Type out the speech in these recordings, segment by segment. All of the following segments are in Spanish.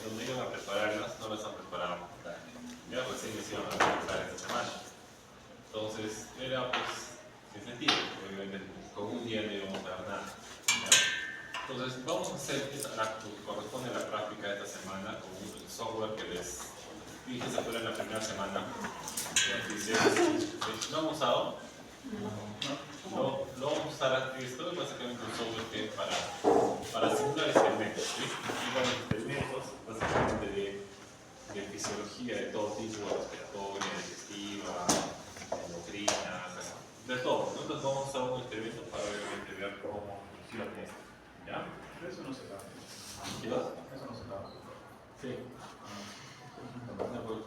donde iban a prepararlas, no las han preparado. Ya recién les iban a preparar esta semana. Entonces, era pues sin sentido, porque obviamente con un día no íbamos a dar nada. ¿Ya? Entonces, vamos a hacer, corresponde a la práctica de esta semana con un software que les dije se fue en la primera semana. ¿Lo han usado? No. Lo vamos a usar. Esto es básicamente un software que es para simular experimentos. ¿Sí? Simular experimentos básicamente de fisiología de todo tipo, respiratoria, digestiva, endocrina, de todo, ¿no? Entonces vamos a usar un experimento para ver cómo funciona esto. ¿Ya? Pero eso no se da. ¿Qué vas? Eso no se da. Sí. No, pues,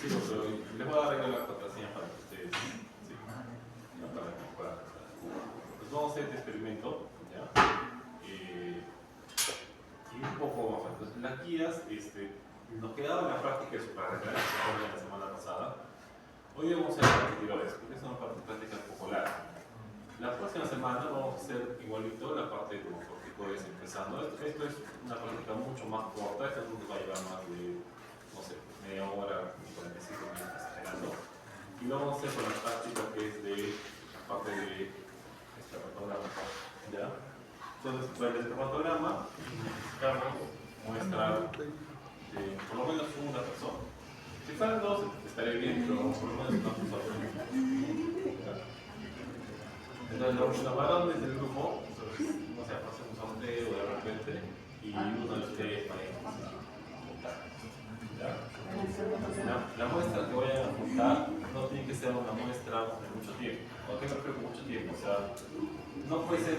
sí, pero les voy a dar la contraseña para que ustedes, sí, para que puedan. Pues vamos a hacer este experimento, ¿ya? Y un poco más. Entonces, las guías, nos quedaba en la práctica de superarreglar, que se fue la semana pasada. Hoy vamos a hacer repetidores, porque es una parte práctica un poco larga. La próxima semana vamos a hacer igualito la parte de los corticoides empezando. Esto es una práctica mucho más corta, esta nos va a llevar más de, no sé, media hora, 45 minutos esperando. Y lo vamos a hacer con la práctica que es de la parte de espermatograma. ¿Ya? Entonces, para el espermatograma necesitamos muestrar por lo menos una persona. Si fueran dos, estaría bien, pero por lo menos una persona. Entonces, los varones del grupo, no sé, hacen un sondeo de repente y uno de ustedes va a juntar. La muestra que vayan a juntar no tiene que ser una muestra de mucho tiempo. ¿A qué me refiero con mucho tiempo? O sea, no puede ser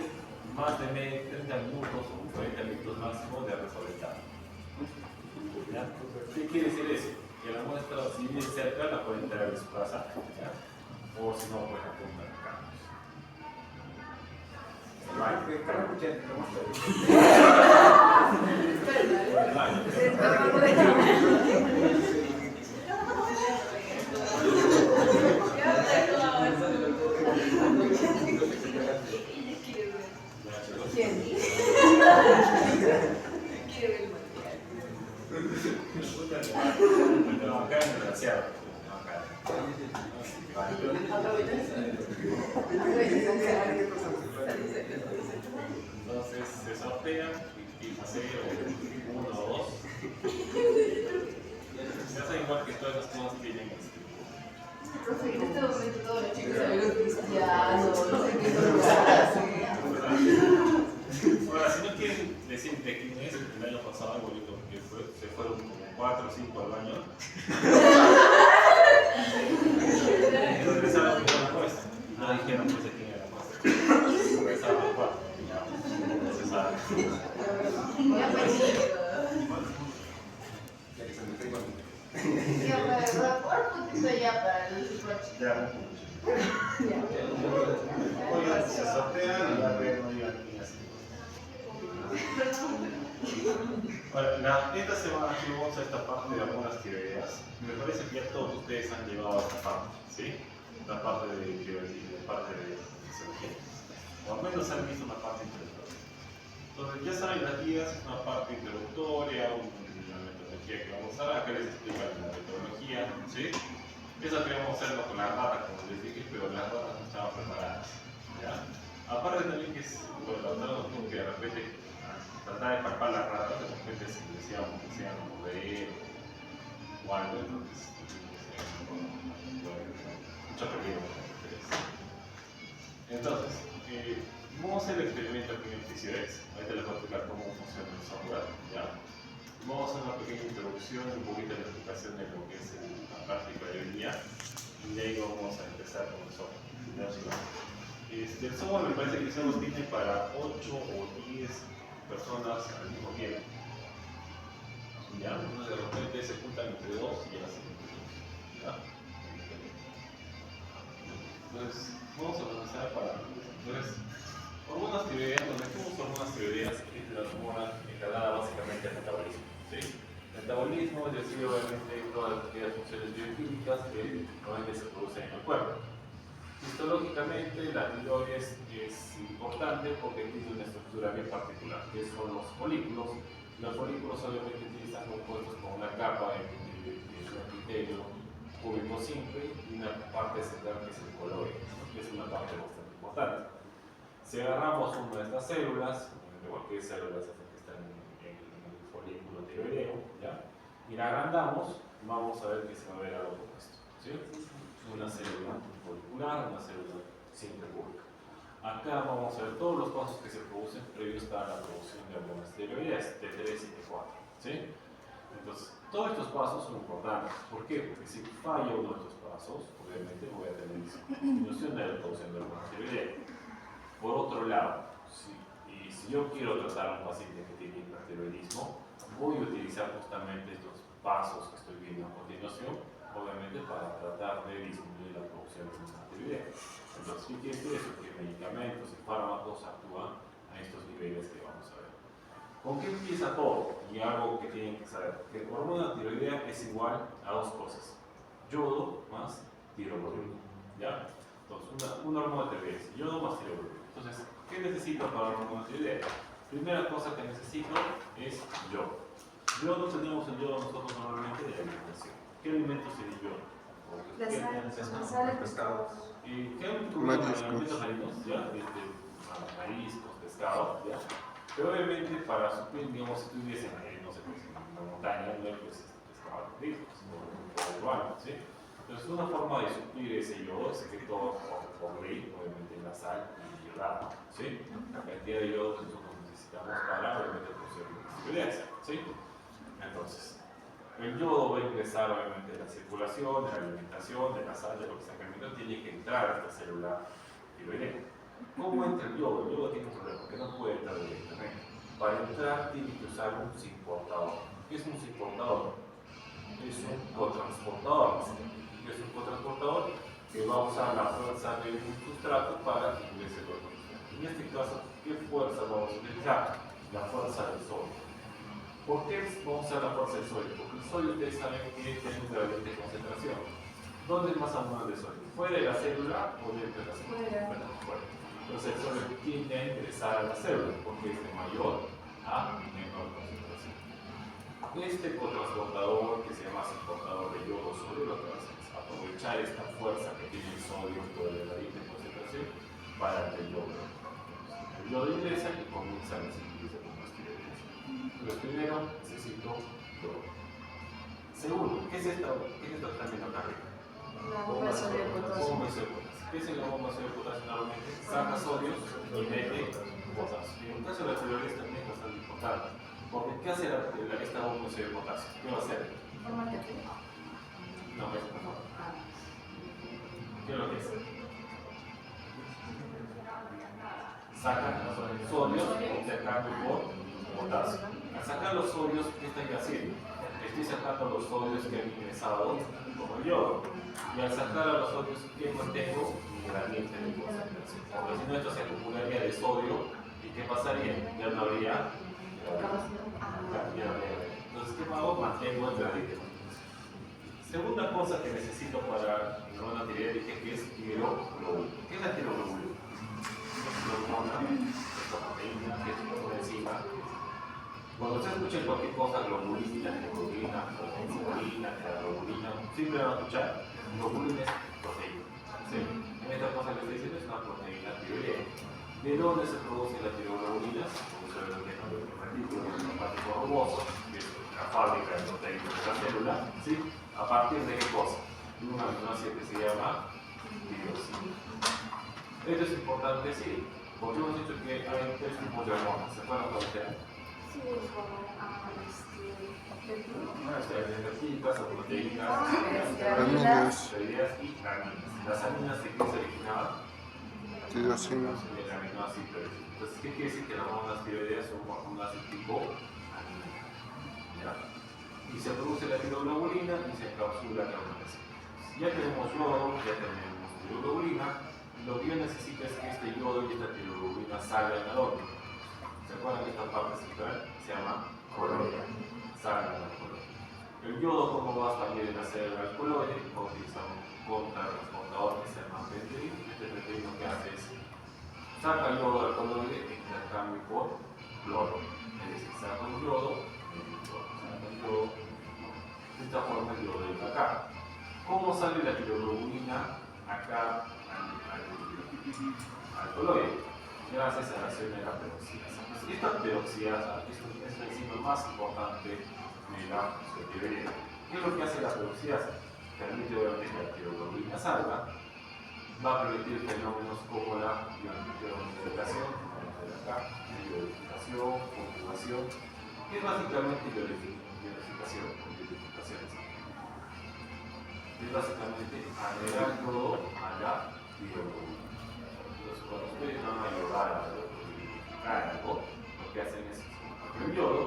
más de 30 minutos o 40 minutos máximo de recolectar. ¿Qué quiere decir eso? Que la muestra, si viene cerca, la pueden traer de su casa, ¿ya? O si no, pueden apuntar acá. Entonces se sortean y paseo 1 o 2. Se hace igual que todas las cosas tienen Profe, en este momento todos los chicos salieron cristianos, no sé qué son. Ahora, si no quieren decir de quién es, el año pasado, igualito que se fueron como 4 o 5 al baño. Y regresaron con una muestra. No dijeron pues de quién era la muestra. Regresaron a 4. No se sabe. Ya para el rapport, ya para el Ya, oigan, se sortean y ya ven, no digan quién es. Ahora, esta semana aquí vamos a esta parte de algunas teorías. Me parece que ya todos ustedes han llevado a esta parte, ¿sí? La parte de biología, la parte de fisiología. O al menos han visto una parte introductoria. Entonces, ya saben, las guías es una parte introductoria, una metodología que vamos a usar. Acá les explica la metodología, ¿sí? Eso queríamos hacerlo con las ratas, como les dije, pero las ratas no estaban preparadas. ¿Ya? Aparte también que es, bueno, la otra que de repente tratar de palpar las ratas, de repente se les iban a mover o algo, entonces mucho peligro. Entonces, vamos a hacer el experimento aquí en FisioX. Ahorita les voy a explicar cómo funciona el software. ¿Ya? Vamos a hacer una pequeña introducción, un poquito de explicación de lo que es la práctica de hoy día y de ahí vamos a empezar con el software. El software me parece que solo tiene para 8 o 10 personas al mismo tiempo. ¿Ya? Entonces de repente se juntan entre 2 y así. ¿Ya? Entonces, vamos a comenzar para. Entonces, hormonas tiroideas, nos metemos hormonas tiroideas que es la hormona encargada básicamente del metabolismo. ¿Sí? Metabolismo, es decir, obviamente todas aquellas funciones bioquímicas que normalmente se producen en el cuerpo. Histológicamente, la tiroides es importante porque tiene una estructura bien particular, que son los folículos Los folículos obviamente están compuestos con una capa de epitelio cúbico simple y una parte central que es el coloide, ¿no? Que es una parte bastante importante. Si agarramos una de estas células, de cualquier célula que están en el folículo tiroideo, ¿ya? Y la agrandamos, vamos a ver que se va a ver algo como esto, ¿sí? Una célula folicular, una célula simple cúbica. Acá vamos a ver todos los pasos que se producen previos a la producción de hormonas tiroideas, T3 y T4, ¿sí? Entonces, todos estos pasos son importantes. ¿Por qué? Porque si falla uno de estos pasos, obviamente voy a tener disminución de la producción de hormonas tiroideas. Por otro lado, si yo quiero tratar a un paciente que tiene hipertiroidismo, voy a utilizar justamente estos pasos que estoy viendo a continuación, obviamente para tratar de disminuir la producción de hormonas tiroideas. Entonces, ¿qué quiere decir eso? Que medicamentos y fármacos actúan a estos niveles que vamos a ver. ¿Con qué empieza todo? Y algo que tienen que saber, que la hormona tiroidea es igual a dos cosas: yodo más tiroglobulina, ¿ya? Entonces, una hormona tiroidea es yodo más tiroglobulina. Entonces, ¿qué necesito para la hormona tiroidea? Primera cosa que necesito es yodo. Yodo tenemos el yodo nosotros normalmente de la alimentación. ¿Qué alimentos tiene yodo? La sal, el pescado. ¿Qué alimentos marinos? ¿Ya? Mariscos, pescado, ¿ya? Pero obviamente para suplir, digamos, si tú vives en, no sé, pues, en la montaña, no hay pues, pescado mariscos, o urbano, ¿sí? Entonces, una forma de suplir ese yodo es que todo por ley, obviamente, la sal y yodado, ¿sí? La cantidad de yodo que nosotros necesitamos para, obviamente, producir tiroideas, ¿sí? Entonces, el yodo va a ingresar, obviamente, en la circulación, en la alimentación, de la sal, de lo que está alimentando, tiene que entrar a esta célula tiroidea. ¿Cómo entra el yodo? El yodo tiene un problema, que no puede entrar directamente. Para entrar, tiene que usar un transportador. ¿Qué es un transportador? Es un cotransportador. Es un cotransportador que va a usar la fuerza de un sustrato para que ingrese el otro sustrato. En este caso, ¿qué fuerza vamos a utilizar? La fuerza del sodio. ¿Por qué vamos a usar la fuerza del sodio? Porque el sodio, ustedes saben que tiene un gradiente de concentración. ¿Dónde es más abundante el sodio? ¿Fuera de la célula o dentro de la célula? Fuera. Entonces el sodio tiende a ingresar a la célula porque es de mayor a menor concentración. Este cotransportador, que se llama transportador de yodo-sodio, lo que hace es aprovechar esta fuerza que tiene el sodio por el gradiente de concentración para que el yodo ingresa y comienza a recibirse con las tiroides. Pero primero necesito yodo. Segundo, ¿qué es esto que está viendo acá arriba? La bomba de sodio de potasio. ¿Qué es la bomba de sodio de potasio normalmente? Saca sodio y mete potasio. En el caso de la tiroides también es bastante importante. Porque ¿qué hace esta bomba de sodio de potasio? ¿Qué va a hacer? No, es mejor. ¿Qué es lo que es? Saca los sodios intercambio por potasio. Al sacar los sodios, ¿qué estoy haciendo? Estoy sacando los sodios que han ingresado como el yodo. Y al sacar a los sodios, ¿qué mantengo? Mi gradiente de concentración. Porque si no, esto se acumularía de sodio. ¿Y qué pasaría? Ya no habría. Entonces, ¿qué hago? Mantengo el gradiente de concentración. Segunda cosa que necesito para la hormona tiroidea, dije que es tiroglobulina. ¿Qué es la tiroglobulina? Es una hormona, es una proteína, que es una enzima. Cuando usted escucha cualquier cosa, globulina, hemoglobina, globulina, siempre van a escuchar globulina es proteína. ¿Sí? En esta cosa que estoy diciendo es una proteína tiroidea. ¿De dónde se produce la tiroglobulina? Se produce de un retículo hepático rugoso, que es la fábrica de proteínas de la célula. ¿Sí? ¿A partir de qué cosa? De un aminoácido que se llama tirosina. Esto es importante decir, porque hemos dicho que hay tres tipos de hormonas. ¿Se acuerdan cuáles eran? Sí, como Energéticas, proteínas, aminas. y aminas. Las aminas, ¿de qué se originaban? Tirosina. El aminoácido tiroideo. Entonces, ¿qué quiere decir que las hormonas tiroideas son hormonas de tipo amina? Y se produce la tiroglobulina y se encapsula la hormona. Ya tenemos yodo, ya tenemos tiroglobulina. Lo que yo necesito es que este yodo y esta tiroglobulina salgan al órgano. ¿Se acuerdan que esta parte central se llama coloide? Salgan al coloide. El yodo, ¿cómo va a salir de la célula del coloide? Va a utilizar un contrartransportador que se llama pentrino. Este pentrino que hace es saca el yodo del coloide e intercambio por cloro. Es decir, saca un yodo al coloide, gracias a la acción de la peroxidasa. Esta peroxidasa es la enzima más importante de la fosfatidilación. ¿Qué es lo que hace la peroxidasa? Permite obviamente que la tiroglobulina salga, va a permitir fenómenos como la ionificación, conjugación, que es básicamente ionificación, es básicamente agregar todo a la tiroglobulina. Entonces, cuando ustedes van a ayudar a ionificar algo, lo que hacen es el yodo,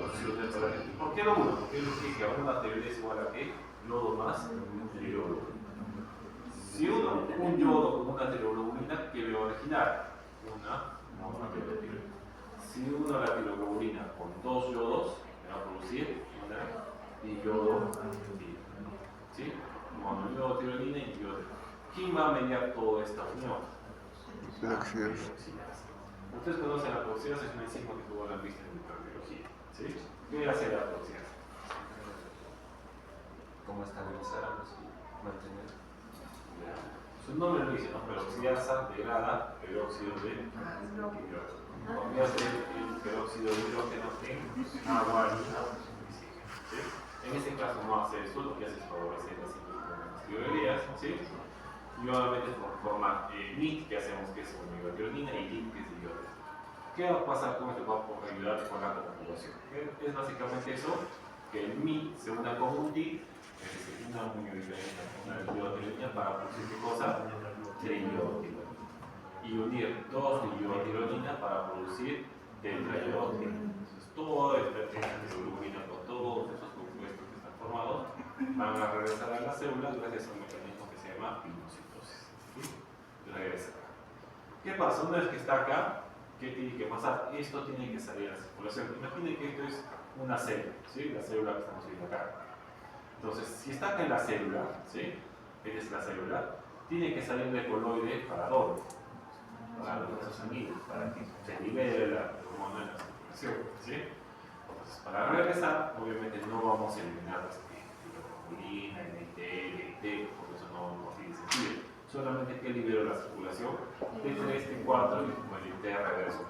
¿por qué lo uno? Porque yo les dije que una teoría es igual a qué, lodo más yodo. Si uno un yodo con una tiroglobulina, ¿qué le va a originar? Una tiroglobulina. Si uno la tiroglobulina con dos yodos, le va a producir una diyodo. ¿Sí? Monoyodo, tirolina y yodo. ¿Quién va a mediar toda esta unión? Peroxidasa. Ustedes conocen la peroxidasa, es una enzima que tuvo la vista en microbiología. ¿Sí? ¿Qué hace la peroxidasa? ¿Cómo estabilizarlos y mantener? Su nombre lo dice, ¿no? Peroxidasa degrada peróxido de hidrógeno. Podría ser el peróxido de hidrógeno en agua y oxígeno. ¿Sí? En este caso no hace esto, lo que hace es favorecer las tiroideas, ¿sí? Y obviamente forma NIT, que hacemos que es omega-tironina, y LIT, que es diógeno. ¿Qué va a pasar con esto? Va a ayudar con la conjugación. Es básicamente eso, que el MIT se una con un DIT, es decir, una uniodiferencia con una diiodotironina para producir ¿qué cosa? Triiodotironina. Y unir dos diiodotironina para producir tetraiodironina. Entonces, toda esta tiroglobulina con todos esos compuestos que están formados van a regresar a la célula gracias a un mecanismo que se llama pinocitosis. ¿Sí? Regresa acá. ¿Qué pasa? Una vez que está acá, ¿qué tiene que pasar? Esto tiene que salir a la circulación. Imaginen que esto es una célula, ¿sí? La célula que estamos viendo acá. Entonces, si está acá en la célula, ¿sí? Esta es la célula, tiene que salir del coloide para dónde? Para los vasos sanguíneos, para que se libere la hormona en la circulación, ¿sí? Entonces, para regresar, obviamente no vamos a eliminar las tiroglobulina, NIT, LIT, porque eso no tiene sentido. Solamente que libero la circulación T3, T4 y el T reverso,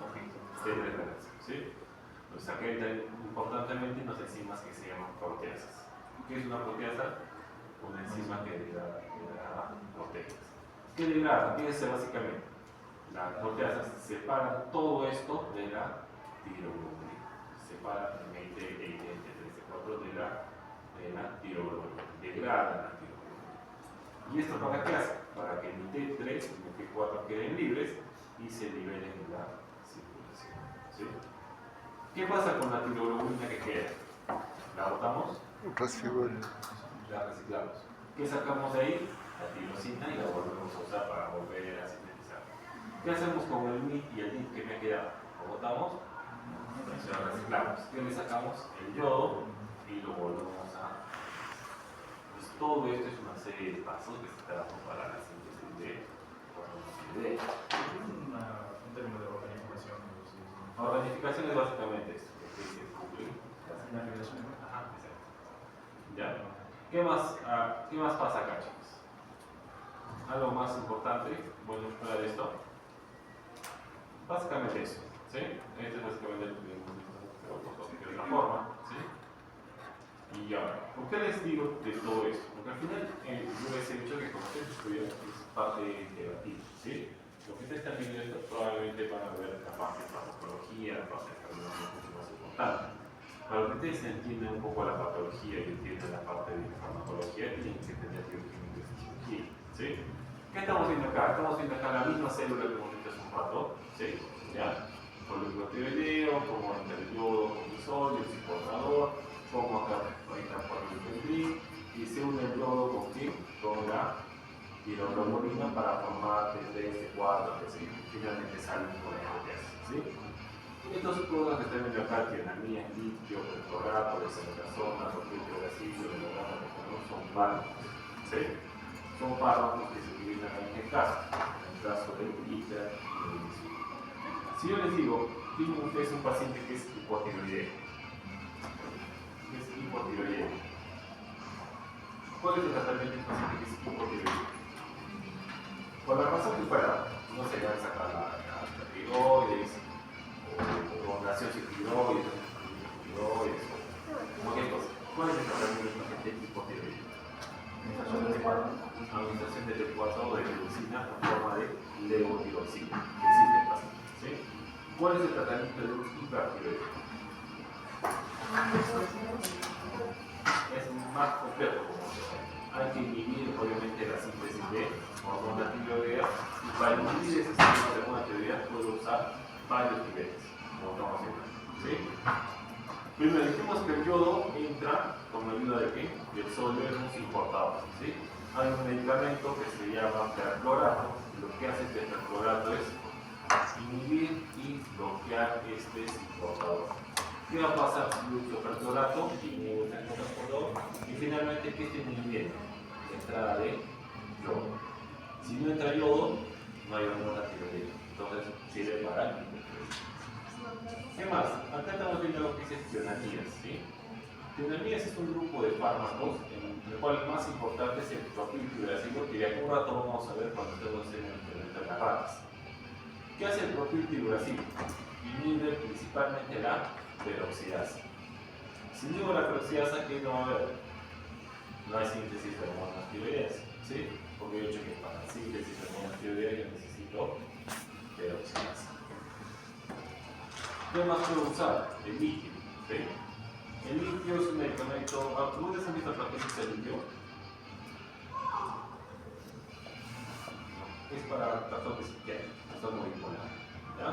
T3 reverso, ¿sí? Entonces, acá entra importantemente unas enzimas que se llaman proteasas. ¿Qué es una proteasa? Una enzima que degrada proteínas. ¿Qué degrada? ¿Qué hace básicamente? Las proteasas separan todo esto de la tiroglobulina. Separan el T, el T3, T4 de la tiroglobulina. Degradan la tiroglobulina. ¿Y esto para qué hace? Para que el T3 y el T4 queden libres y se liberen en la circulación. ¿Sí? ¿Qué pasa con la tiroglobulina que queda? ¿La botamos? La reciclamos. ¿Qué sacamos de ahí? La tirosina y la volvemos a usar para volver a sintetizar. ¿Qué hacemos con el MIT y el NIT que me ha quedado? ¿Lo botamos? Entonces lo reciclamos. ¿Qué le sacamos? El yodo y lo volvemos a... Pues todo esto es una serie de pasos que se tratan para la síntesis de hormonas. Un término de organificación. Organificación es básicamente esto, que se cumple. La regulación. Ajá, exacto. ¿Ya? ¿Qué más pasa acá, chicos? Algo más importante, bueno, fuera de esto. Básicamente eso, ¿sí? Este es básicamente el de otra forma, ¿sí? Y ahora, ¿por qué les digo de todo esto? Porque al final yo les he dicho que como ustedes estudian es parte integrativa, ¿sí? Lo que ustedes están viendo esto probablemente van a ver la parte de farmacología, la parte de cardiología mucho más importante. Para que ustedes entiendan un poco la patología y entiendan la parte de farmacología, tienen que entender bioquímica y fisiología, ¿sí? ¿Qué estamos viendo acá? Estamos viendo acá la misma célula que hemos visto hace un rato, ¿sí? ¿Ya? Folículo tiroideo, como entra el yodo con el sodio, el portador, como acá ahorita por el y se une el yodo con qué? Con la tiroglobulina para formar T3, T4, que finalmente salen con el proteasa, ¿sí? Estos productos que están viendo acá, tironamina, litio, perclorato, desametasona, sulfito de ácido, melograma, son fármacos, ¿sí? Son fármacos que se utilizan en el caso del ITER y del ISU. Si yo les digo, tienen ustedes un paciente que es hipotiroideo, ¿cuál es el tratamiento de un paciente que es hipotiroideo? Por la razón que fuera, no se va a sacar la tiroides, o nació sin tiroides, cualquier cosa. ¿Cuál es el tratamiento de hipotiroidismo? Administración de T4 o de reducina en forma de levotiroxina, que existe en pacientes, ¿sí? ¿Cuál es el tratamiento de hipertiroidismo? Es más complejo, como se llama. Hay que inhibir obviamente la síntesis de hormona tiroidea, y para inhibir esa síntesis de hormona tiroidea puedo usar varios niveles, como estamos viendo, ¿sí? Primero dijimos que el yodo entra con la ayuda de qué? Del sodio en un importador, ¿sí? Hay un medicamento que se llama perclorato, y lo que hace este perclorato es inhibir y bloquear este importador. ¿Qué va a pasar si uso perclorato? Inhibo este importador, y finalmente, ¿qué estoy inhibiendo? La entrada de yodo. Si no entra yodo, no hay hormona tiroidea, entonces sirve para el hipotiroidismo. ¿Qué más? Acá estamos viendo lo que es tionamías, ¿sí? Tionamías es un grupo de fármacos en el cual el más importante es el propiltiuracilo, que de algún rato vamos a ver cuando estemos en el experimento de las ratas. ¿Qué hace el propiltiuracilo? Inhibe principalmente la peroxidasa. Si inhibo la peroxidasa, ¿qué no va a haber? No hay síntesis de hormonas tiroideas, ¿sí? Porque he dicho que para la síntesis de hormonas tiroideas yo necesito peroxidasa. ¿Qué más puedo usar? El litio, ¿sí? El litio es un medicamento. ¿Ustedes han visto lo que es el litio? Es para trastornos psiquiátricos, trastorno bipolar, ¿ya?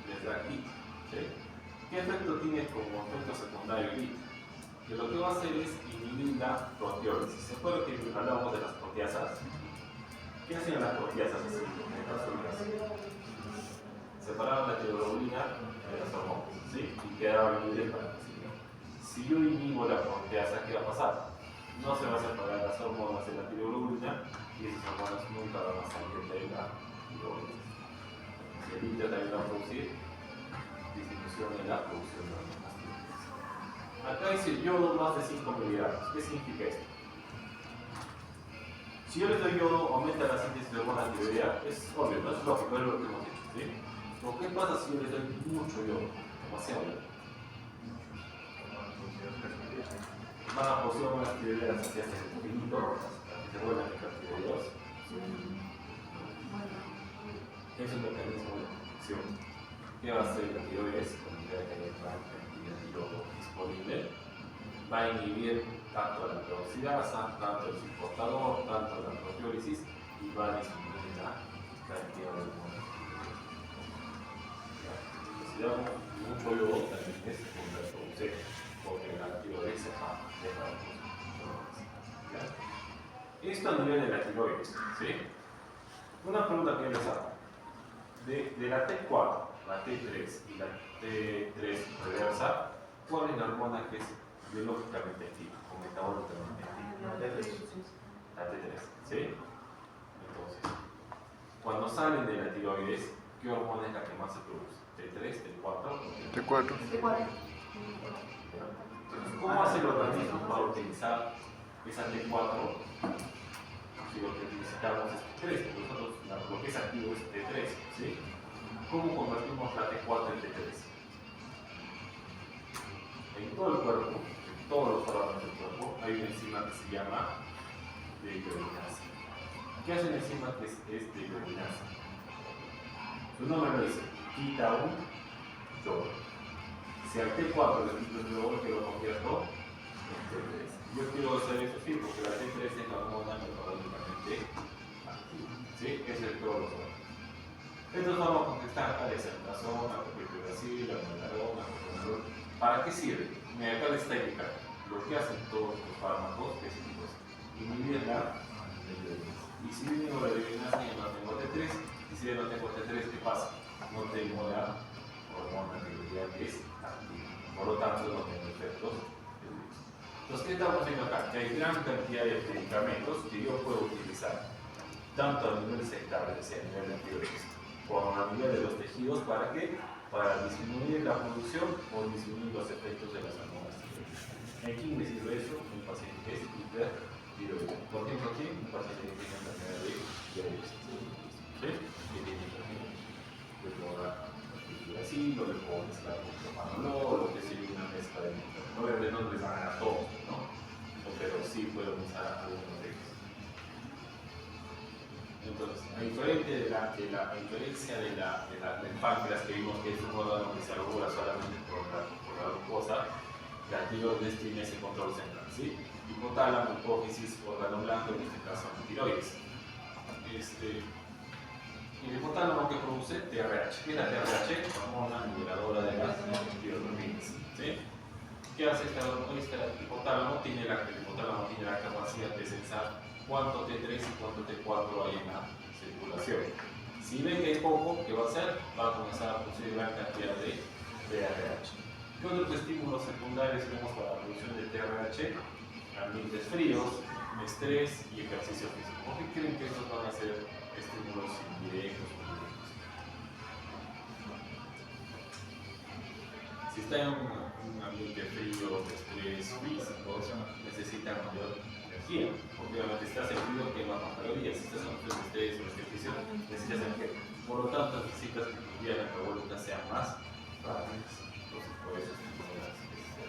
Les da litio, ¿sí? ¿Qué efecto tiene como efecto secundario el litio? Que lo que va a hacer es inhibir la proteólisis. ¿Se acuerdan que hablamos de las proteasas? ¿Qué hacen las proteasas en estas unidades? Separaban la tiroglobulina de las hormonas, ¿sí? Y quedaban libres para la siguiente. Si yo inhibo la proteasa, ¿qué va a pasar? No se van a separar las hormonas de la tiroglobulina y esas hormonas nunca van a salir de la tiroglobulina. Si el litio también va a producir disminución en la producción de hormonas tiroideas. Acá dice yodo más de 5 miligramos. ¿Qué significa esto? Si yo les doy yodo, aumenta la síntesis de hormona tiroidea. Es obvio, no es lógico, es lo que hemos dicho, ¿sí? ¿Pero qué pasa si yo les doy mucho yodo? Demasiado yodo. Van a producir hormonas tiroideas hacia este infinito, que se vuelven hipertiroideos. Es un mecanismo de producción. ¿Qué va a hacer la tiroides? Cuando vea que hay gran cantidad de yodo disponible, va a inhibir tanto la peroxidasa, tanto el suportador, tanto la proteólisis, y va a disminuir la cantidad de hormonas. Si damos mucho yodo, también es contraproducente, porque la tiroides se va a dejar de. Esto a nivel de la tiroides, ¿sí? Una pregunta que yo les hago. De la T4, la T3 y la T3 reversa, ¿cuál es la hormona que es biológicamente activa o metabólicamente activa? La T3, ¿sí? Entonces, cuando salen de la tiroides, ¿qué hormona es la que más se produce? ¿T3, T4? T4. Entonces, ¿cómo hace el organismo para utilizar esa T4 si lo que necesitamos es T3? Porque nosotros lo que es activo es T3, ¿sí? ¿Cómo convertimos la T4 en T3? En todo el cuerpo, en todos los órganos del cuerpo, hay una enzima que se llama dehidrogenasa. ¿Qué hace una enzima que es dehidrogenasa? Su nombre lo dice, quita un yodo. Si al T4 le quito el yodo, que lo convierto en T3. Yo quiero hacer eso sí, porque la T3 es la hormona metabólicamente activa, ¿sí? Es el todos los órganos. Estos fármacos que están acá, dexametasona, propiltiuracil, amiodarona, ¿para qué sirve? Mira, acá les está indicando lo que hacen todos los fármacos, que es inhibir la dehidrogenasa. Y si yo inhibo la dehidrogenasa, ya no tengo T3, y si ya no tengo T3, ¿qué pasa? No tengo la hormona tiroidea que es activa, por lo tanto no tengo efectos. Entonces, ¿qué estamos viendo acá? Que hay gran cantidad de medicamentos que yo puedo utilizar, tanto a nivel sectario, es decir, a nivel de tiroides, como a nivel de los tejidos, ¿para qué? Para disminuir la producción o disminuir los efectos de las hormonas tiroides. ¿En quién me sirve eso? Un paciente que es hipertiroideo. Por ejemplo, aquí un paciente que tiene enfermedad de tiroides, ¿sí? Que tiene le puedo dar asilo, le puedo mezclar con propanolol, o que sea una mezcla de obviamente no les van a dar todos, ¿no? Pero sí puedo usar algunos de ellos. Entonces, a diferencia del páncreas que vimos que es un órgano que se regula solamente por la glucosa, la tiroides tiene ese control central, ¿sí? Hipotálamo, hipófisis, órgano blanco, en este caso tiroides. Y el hipotálamo que produce TRH. ¿Qué es la TRH? Hormona liberadora de las tiroides, ¿sí? ¿Qué hace el hipotálamo? El hipotálamo tiene la capacidad de censar cuánto T3 y cuánto T4 hay en la circulación. Si ve que hay poco, ¿qué va a hacer? Va a comenzar a producir gran cantidad de TRH. ¿Qué otros estímulos secundarios tenemos para la producción de TRH? Ambientes fríos, estrés y ejercicio físico. ¿Por qué creen que estos van a ser estímulos indirectos o directos? Si está en un ambiente frío, de estrés físico, necesita mayor energía. Obviamente, si estás en frío, quema más calorías. Si estás en un estrés o ejercicio, necesitas energía. Por lo tanto, necesitas que tus vías metabólicas sean más rápidas. Entonces, por eso estimulas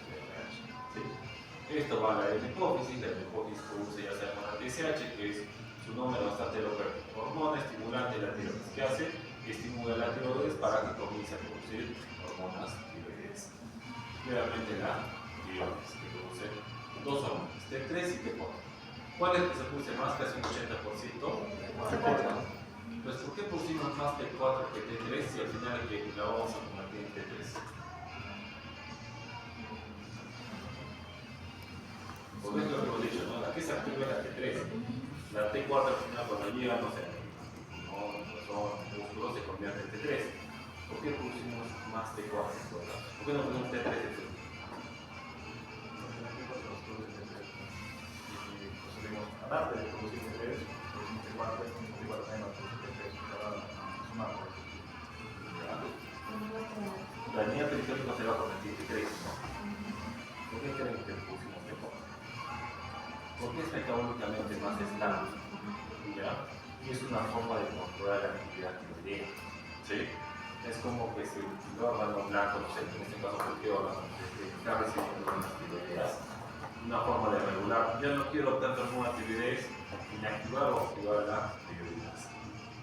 TRH. ¿Sí? Esto va a la hipófisis produce ya sea hormona TSH, que es su nombre bastante local. Hormona estimulante de la tiroides. ¿Qué hace? Estimula la tiroides para que comience a producir hormonas tiroides. Claramente la tiroides, que produce dos hormonas, T3 y T4. ¿Cuál es que se produce más? Casi un 80%. T4. Pues, ¿por qué pusimos más T4 que T3 si al final la vamos a convertir en T3? Porque es lo que hemos dicho, ¿no? La que se activa es la T3. La T4 al final cuando llega, no sé, son músculos, se convierte en T3. ¿Por qué pusimos más T4? ¿Por qué no pusimos T3? Aparte de producir T3, producimos T4, T4 también va a producir T3, sumar. La línea periférica se va a convertir en T3, ¿no? ¿Por qué creen que pusimos T4? Porque es metabólicamente más estable, ¿ya? Y es una forma de controlar la actividad tiroidea, ¿sí? Es como que si el órgano blanco, no sé, en este caso cualquier órgano, está recibiendo hormonas tiroideas, una forma de regular. Ya no quiero tanto hormonas tiroideas, inactivar o activar la tiroides.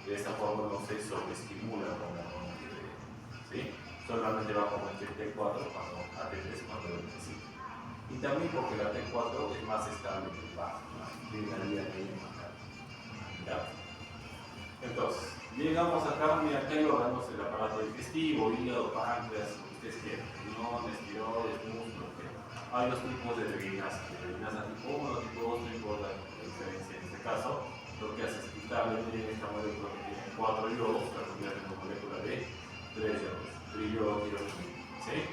De esta forma no se sobreestimula con la hormona tiroidea, ¿sí? Solamente va a convertir T4 a T3 cuando lo necesite. Y también porque la T4 es más estable que el bajo, tiene una vía de ¿ya? Entonces, llegamos acá, mira, acá hay órganos del aparato digestivo, hígado, páncreas, ustedes quieren, riñones, tiroides, músculos, hay dos tipos de debilidad tipo 1, tipo 2, no importa la diferencia en este caso, lo que hace es quitarle esta molécula que tiene 4 iodos, la convierte en una molécula de 3 iodos, triiodo, ¿sí?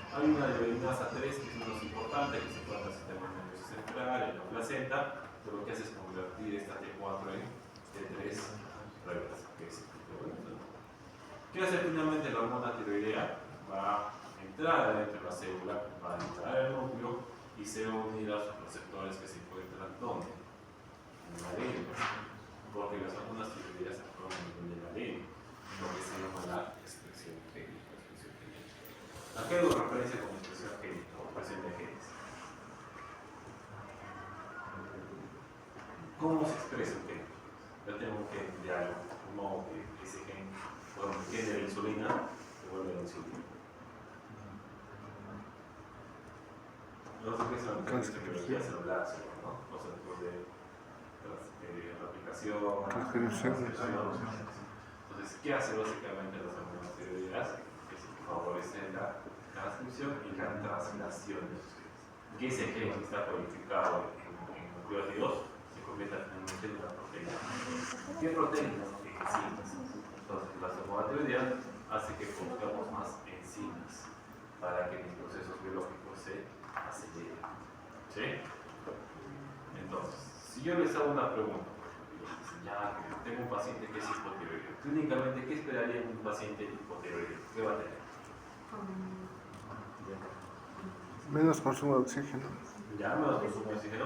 Hay una debilidad 3 que es menos importante, que se encuentra en el sistema nervioso central, en la placenta, pero lo que hace es convertir esta T4 en T3 reversa, que es ¿qué hace finalmente la hormona tiroidea? Va a entrar dentro de la célula, va a entrar al núcleo y se va a unir a sus receptores que se encuentran ¿dónde? En la lengua, porque las hormonas tiroideas actúan a nivel de la lengua, lo que se llama la expresión génica. Aquí hago referencia con expresión génica o expresión de genes. ¿Cómo se expresa un gen? Yo tengo un gen de algo, un modo que ese gen, bueno, el gen de la insulina, se vuelve la insulina. Los genes son tecnología celular, ¿no? Los centros de replicación, transcripción. Entonces, ¿qué hace básicamente las hormonas tiroideas? Que favorecen la transcripción y la translación de esos genes. Que ese gen que está codificado en nucleótidos se convierta finalmente en una proteína. ¿Qué proteínas? Enzimas. Entonces, las hormonas tiroideas hacen que produzcamos más enzimas para que los procesos biológicos se aceleren. ¿Sí? Entonces, si yo les hago una pregunta, ya que tengo un paciente que es hipotiroideo, clínicamente, ¿qué esperaría en un paciente hipotiroideo? ¿Qué va a tener? Menos consumo de oxígeno. Ya, menos consumo de oxígeno.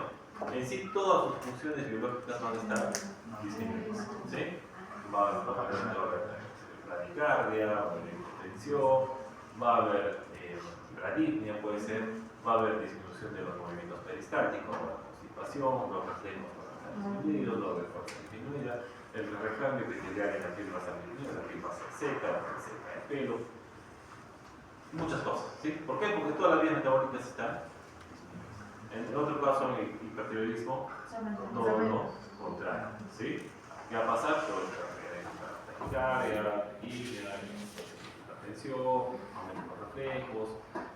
En sí, todas sus funciones biológicas van a estar disminuidas. ¿Sí? Va a haber la taquicardia, va a haber hipertensión, va a haber arritmia, puede ser, va a haber disminución de los movimientos peristálticos, va a haber constipación, los reflejos van a estar disminuidos, va a haber fuerza disminuida, el recambio epitelial en la piel va a estar disminuido, la piel va a ser seca, va a ser seca el pelo, muchas cosas, ¿sí? ¿Por qué? Porque todas las vías metabólicas están disminuidas. En el otro caso, en el hipertiroidismo, todo lo contrario, ¿sí? ¿Qué va a pasar? Todo el taquicardia, hipertensión, aumento de los reflejos,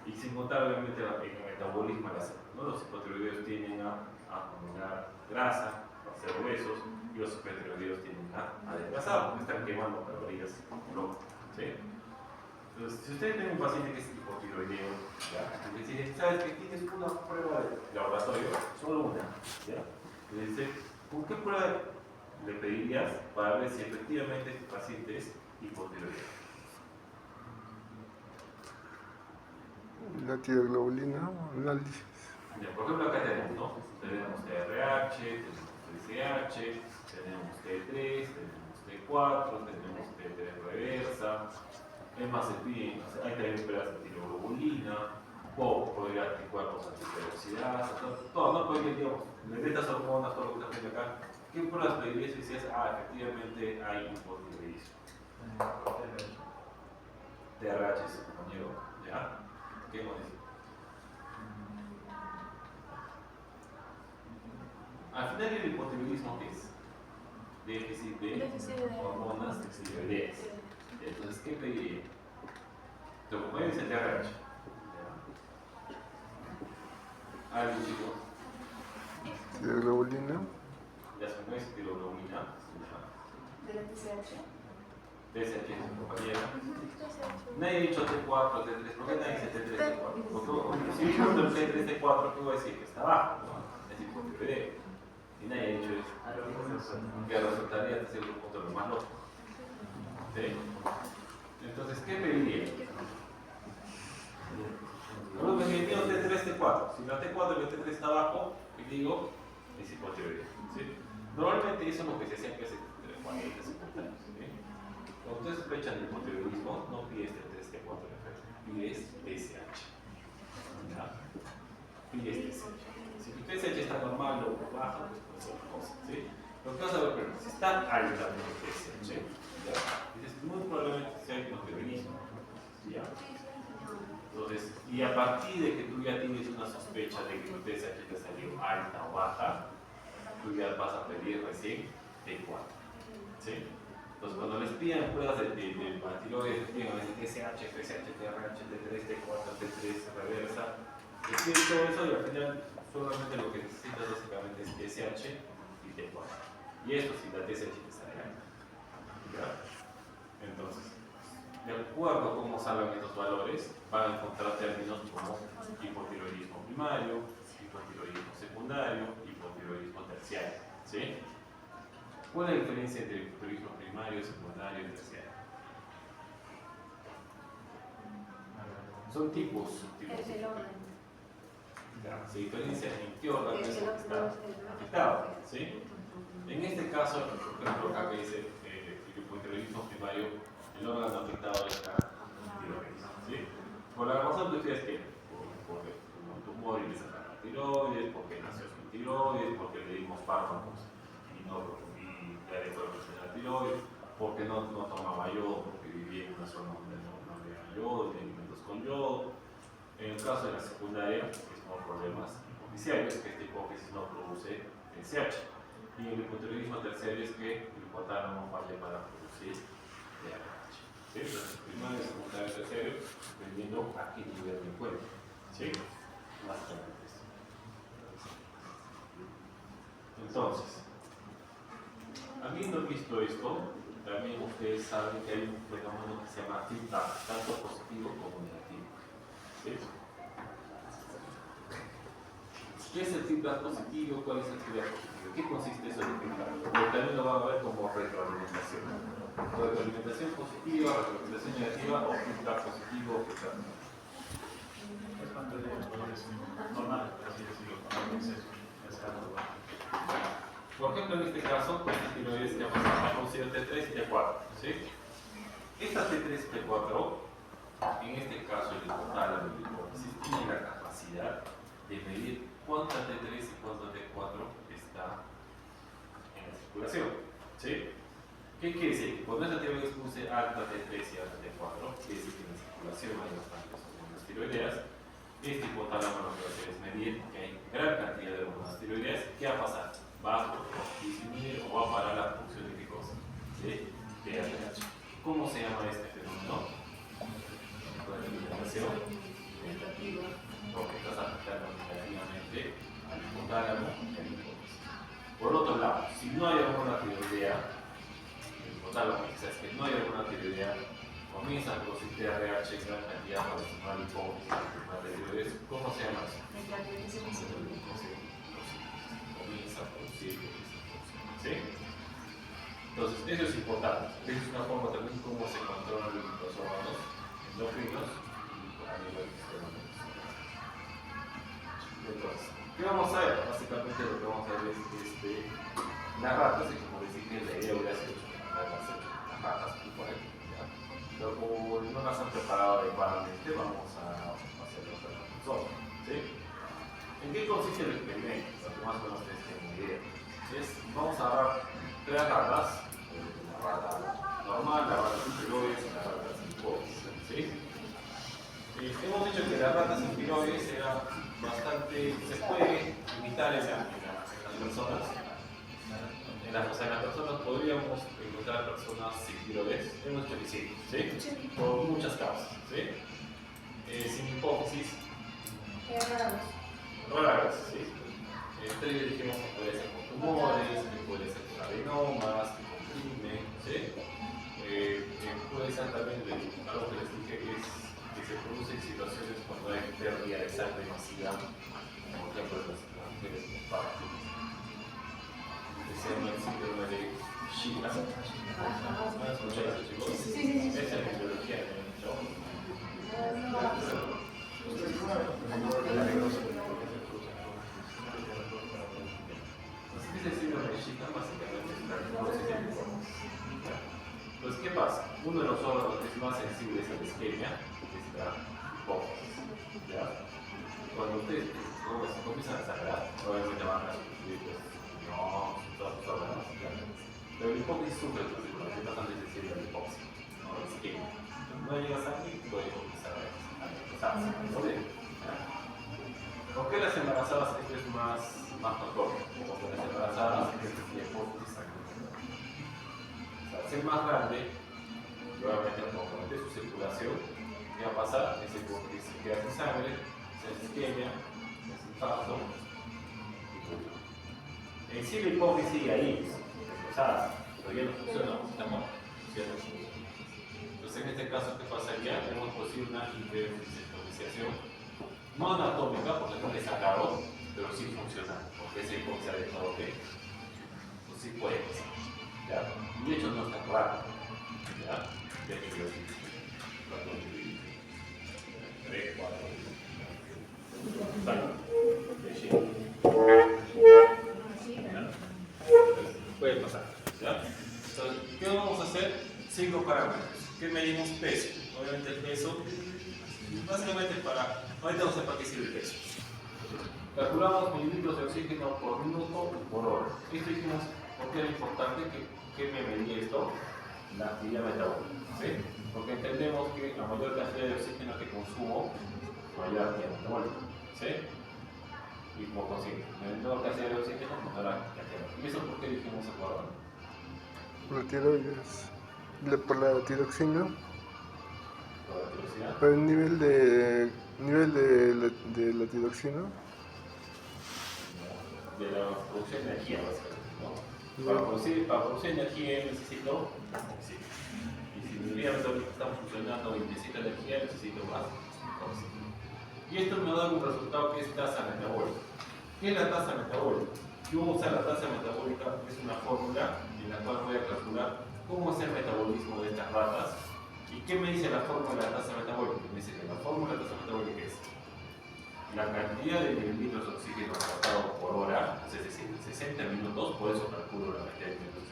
y sin contar obviamente el metabolismo de la célula, ¿no? Los hipotiroideos tienden a acumular grasa, a ser obesos, y los hipertiroideos tienden a adelgazar, porque están quemando calorías locas, ¿sí? Entonces, si usted tiene un paciente que es hipotiroideo, ¿ya? Y le dice, ¿sabes que tienes una prueba de laboratorio? Solo una, ¿ya? Le dice, ¿con qué prueba le pedirías para ver si efectivamente tu paciente es hipotiroideo? La tiroglobulina, análisis. Ya, por ejemplo, acá tenemos, ¿no? Tenemos TRH, tenemos TSH, tenemos T3, tenemos T4, tenemos T3 reversa, es más, hay también pruebas de tiroglobulina, o podría anticuerpos antiperoxidasa, todo, ¿no? Porque, digamos, de estas hormonas, todo lo que está haciendo acá, ¿qué pruebas pedirías si decías, efectivamente hay hipotiroidismo? TRH es un compañero, ¿ya? ¿Qué más dice? Al final el hipotiroidismo, ¿qué es? Déficit de hormonas tiroideas. Entonces, ¿qué pediría? Tu compañero dice TRH. ¿Algo, chicos? Tiroglobulina. Ya se me dice tiroglobulina. ¿De la TSH? TSH es su compañera. Nadie ha dicho T4, T3. ¿Por qué nadie dice T3, T4? Porque si yo pregunto el T3, T4, ¿qué voy a decir? Que está abajo, ¿no? Es hipotiroideo. Y nadie ha dicho eso. Que resultaría de ser un punto de lo más loco. ¿Sí? Entonces, ¿qué pediría? Luego me digo T3, T4. Si la T4 y la T3 está abajo, ¿qué digo? Es hipotiroideo. ¿Sí? Normalmente eso es lo que se hacía hace 40, 50 años. ¿Sí? Cuando ustedes sospechan de hipotiroidismo, no pides T3, T4 en efecto, pides TSH. ¿Ya? Pides TSH. Si tu TSH está normal o baja, pues puede ser otra cosa. ¿Sí? Lo que vas a ver primero, si está alta tu TSH, ¿ya? Dices, muy probablemente sea hipotiroidismo. ¿Ya? Entonces, y a partir de que tú ya tienes una sospecha de que tu TSH te salió alta o baja, tú ya vas a pedir recién T4. ¿Sí? Entonces, cuando les pidan pruebas de tiroides, les pidan TSH, TSH, TRH, T3, T4, T3, reversa, les piden todo eso y al final solamente lo que necesitas básicamente es TSH y T4. Y esto si la TSH te sale alta. ¿Ya? Entonces, de acuerdo a cómo salgan estos valores, van a encontrar términos como hipotiroidismo primario, hipotiroidismo secundario, hipotiroidismo terciario. ¿Sí? ¿Cuál es la diferencia entre hipotiroidismo primario, secundario y terciario? Son tipos subtipos. Se diferencia en qué órgano está afectado. ¿Sí? En este caso, por ejemplo, acá que dice el hipotiroidismo primario, el órgano afectado es la tiroides. ¿Sí? Por la razón que ustedes tienen, porque un tumor y le sacan la tiroides, porque nació sin tiroides, porque le dimos fármacos y ya dejó de funcionar la tiroides, porque no tomaba yodo, porque vivía en una zona donde no había yodo, de alimentos con yodo. En el caso de la secundaria, es por problemas hipofisiarios, que esta hipófisis no produce TSH. Y el hipotiroidismo terciario es que el hipotálamo falla para producir TRH. ¿Sí? Entonces, primario, secundario, terciario, dependiendo a qué nivel me encuentro. ¿Sí? Básicamente esto. Entonces, habiendo visto esto, también ustedes saben que hay un fenómeno que se llama feedback, tanto positivo como negativo. ¿Sí? ¿Qué es el feedback positivo? ¿Cuál es el feedback positivo? ¿Qué consiste eso de feedback? Porque también lo van a ver como retroalimentación. Retroalimentación positiva, retroalimentación negativa o feedback positivo o feedback negativo. Es cuando el es normal, así decirlo, cuando hay exceso. Por ejemplo, en este caso, este tiroides que ha producido T3 y T4. ¿Sí? Esta T3 y T4, en este caso el hipotálamo y el hipófisis, tiene la capacidad de medir cuánta T3 y cuánta T4 está en la circulación. ¿Sí? ¿Qué quiere decir? Cuando esta tiroides puse alta T3 y alta T4, quiere decir que en la circulación hay bastantes hormonas tiroideas. Este hipotálamo lo que va a hacer es medir que hay gran cantidad de hormonas tiroideas. ¿Qué va a pasar? Va a disminuir o va a parar la producción de qué cosa? De TRH. ¿Cómo se llama este fenómeno? La eliminación negativa, porque estás afectando negativamente al hipotálamo y al hipófisis. Por otro lado, si no hay hormona tiroidea, el hipotálamo, quizás que no hay hormona tiroidea, comienza a producir TRH en gran cantidad para estimular el hipófisis, estimular la tiroides. ¿Cómo se llama eso? Comienza a producir, ¿sí? Entonces, eso es importante. Esa es una forma también cómo se controlan los órganos endocrinos y a nivel del sistema nervioso. Entonces, ¿qué vamos a ver? Básicamente lo que vamos a ver es las ratas, y como decía que la idea hubiera sido las ratas, por ejemplo, ¿ya? Pero como no las han preparado adecuadamente, vamos a hacerlo con nosotros, ¿sí? ¿En qué consiste el experimento? Lo que más o menos ustedes tienen idea. Vamos a agarrar 3 ratas, la rata normal, la rata sin tiroides y la rata sin hipófisis, ¿sí? Hemos dicho que las ratas sin tiroides era bastante, se puede imitar en las personas. En las personas podríamos encontrar personas sin tiroides, hemos dicho que sí, por muchas causas, ¿sí? Sin hipófisis, raras, ¿sí? Entonces dijimos que puede ser con tumores, que puede ser con adenomas, que con crimen, ¿sí? Puede ser también algo que les dije que se produce en situaciones cuando hay pérdida de sangre masiva, como por ejemplo las mujeres con parto, que se llama el síndrome de Shiga. ¿No escucharon, chicos? Sí. Esa es la biología de un show. Ese síndrome de Shiga básicamente es una fibrosis de hipófisis. Entonces, ¿qué pasa? Uno de los órganos que es más sensible es la isquemia, que es la hipófisis. ¿Ya? Cuando ustedes comienzan a sangrar, obviamente van a sufrir todos sus órganos. ¿Ya? Pero la hipófisis sufre de circulación, es bastante sensible a la hipófisis, no a la isquemia. No llega sangre y puede comenzar a empezarse. ¿Por qué las embarazadas esto es más notorio? Porque las embarazadas es la hipófisis sanguínea. Al ser más grande, probablemente comprometer su circulación, ¿qué va a pasar? Ese hipófisis se queda sin sangre, se hace isquemia, se hace infarto y punto. En sí la hipófisis sigue ahí, pero ya no funciona, está muerto. Entonces en este caso, ¿qué pasaría? Tenemos posible una hipofisiación no anatómica, porque no le sacaron, pero sí funcional, porque esa hipófisis ha dejado que pues sí puede pasar. ¿Ya? Y de hecho no está claro. ¿Ya? De hecho yo sí. 3, 4. Puede pasar. ¿Ya? Entonces, ¿qué vamos a hacer? 5 parámetros. ¿Qué medimos? Peso. Obviamente el peso, básicamente ahorita vamos a ver para qué sirve el peso. Calculamos mililitros de oxígeno por minuto y por hora. Esto dijimos porque era importante que me medía esto, la actividad metabólica, ¿sí? Porque entendemos que la mayor cantidad de oxígeno que consumo, mayor actividad metabólica, ¿sí? Y por consiguiente, menor cantidad de oxígeno, menor cantidad. ¿Y eso por qué dijimos ahora? La tiroides. Por la tiroxina. Por la tiroxina. Pero el nivel de la tiroxina. De la producción de energía, básicamente, ¿no? Para producir energía necesito oxígeno. Y si mi vida metabólica está funcionando y necesita energía, necesito más oxígeno. Y esto me da un resultado que es tasa metabólica. ¿Qué es la tasa metabólica? Yo voy a usar la tasa metabólica, es una fórmula en la cual voy a calcular cómo es el metabolismo de estas ratas. ¿Y qué me dice la fórmula de la tasa metabólica? Me dice que la fórmula de la tasa metabólica es la cantidad de mililitros de oxígeno tratado por hora, es decir, 60 minutos, por eso calculo la cantidad de minutos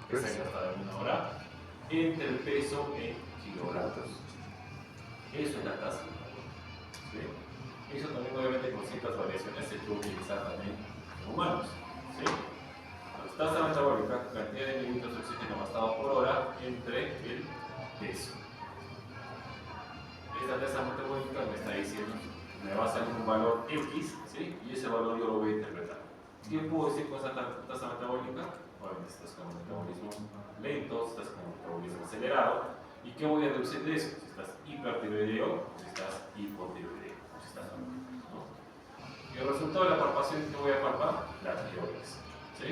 que se han gastado en una hora, entre el peso en kilogramos. Eso es la tasa metabólica. ¿Sí? Eso también obviamente con ciertas variaciones se puede utilizar también en humanos. ¿Sí? Entonces, tasa metabólica, cantidad de mililitros de oxígeno gastado por hora entre el peso. Esta tasa metabólica me está diciendo, me va a salir un valor X, ¿sí? Y ese valor yo lo voy a interpretar. ¿Qué puedo decir con esa tasa metabólica? Obviamente estás con un metabolismo lento, estás con un metabolismo acelerado. ¿Y qué voy a deducir de eso? Si estás hipertiroideo o si estás hipotiroideo. Si estás, ¿no? Y el resultado de la palpación que voy a palpar, la tiroides. ¿Sí?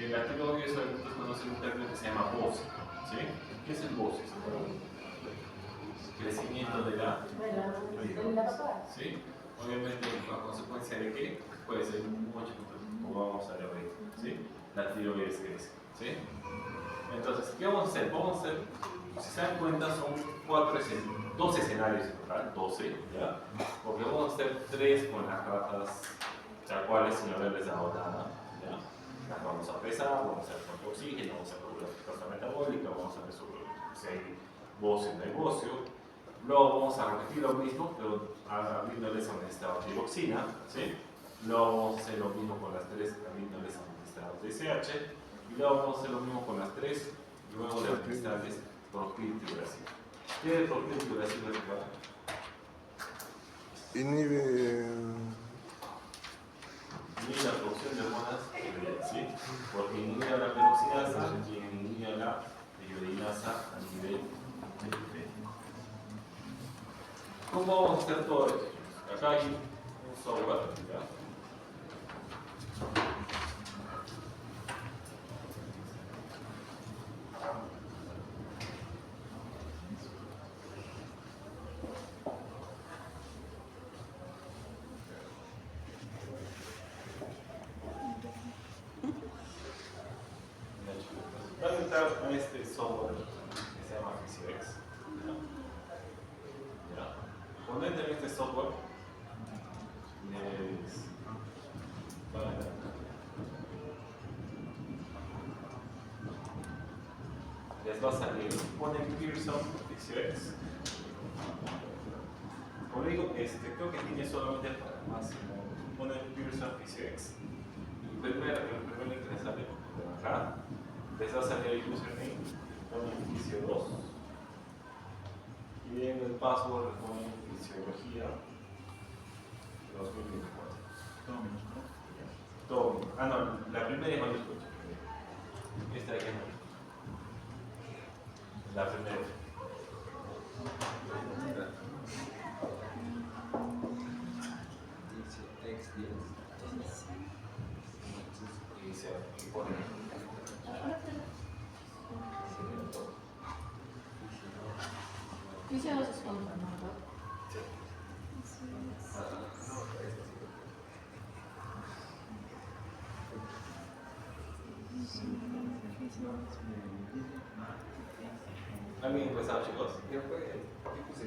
La tiroides, ustedes conocen un término que se llama bocio. ¿Sí? ¿Qué es el bocio? Crecimiento de la tiroides. ¿Sí? Obviamente, a consecuencia de qué, puede ser mucho, como vamos a ver ahorita. ¿Sí? La tiroides crece. ¿Sí? Entonces, ¿qué vamos a hacer? Vamos a hacer, si se dan cuenta, son 2 escenarios en total, 12, ¿ya? Porque vamos a hacer 3 con las ratas, las cuales sin haberles dado nada, ¿ya? Las vamos a pesar, vamos a hacer con oxígeno, vamos a hacer la tasa metabólica, vamos a ver si hay bocio o no hay bocio. Luego vamos a repetir lo mismo, pero abriéndoles administrado tiroxina, ¿sí? Luego vamos a hacer lo mismo con las 3, abriéndoles administrados TSH. Y luego vamos a hacer lo mismo con las 3, luego de administrarles propiltiuracil. ¿Qué es propiltiuracil? Inhibe. Inhibe la producción de hormonas tiroideas, ¿sí? Porque inhibe la peroxidasa y inhibe la iodinasa a nivel periférico. ¿Cómo vamos a hacer todo esto? Acá hay un software, ¿ya? Van a entrar a este software que se llama PhysioX. ¿Ya? Cuando entren en este software, les va a salir, ponen Pearson PhysioX. Como digo, creo que tiene solamente para máximo, ponen Pearson PhysioX. Y el primer link que les sale acá, les va a salir el username, ponen Physio 2. Y en el password ponen Fisiología 2024. Todo minúsculo. Todo. Ah, no, la primera es mayúscula. Esta de aquí es mayúscula. La primera. Y se pone. Fisio 2 es contra, ¿no? ¿Alguien empezado, chicos? Yo puse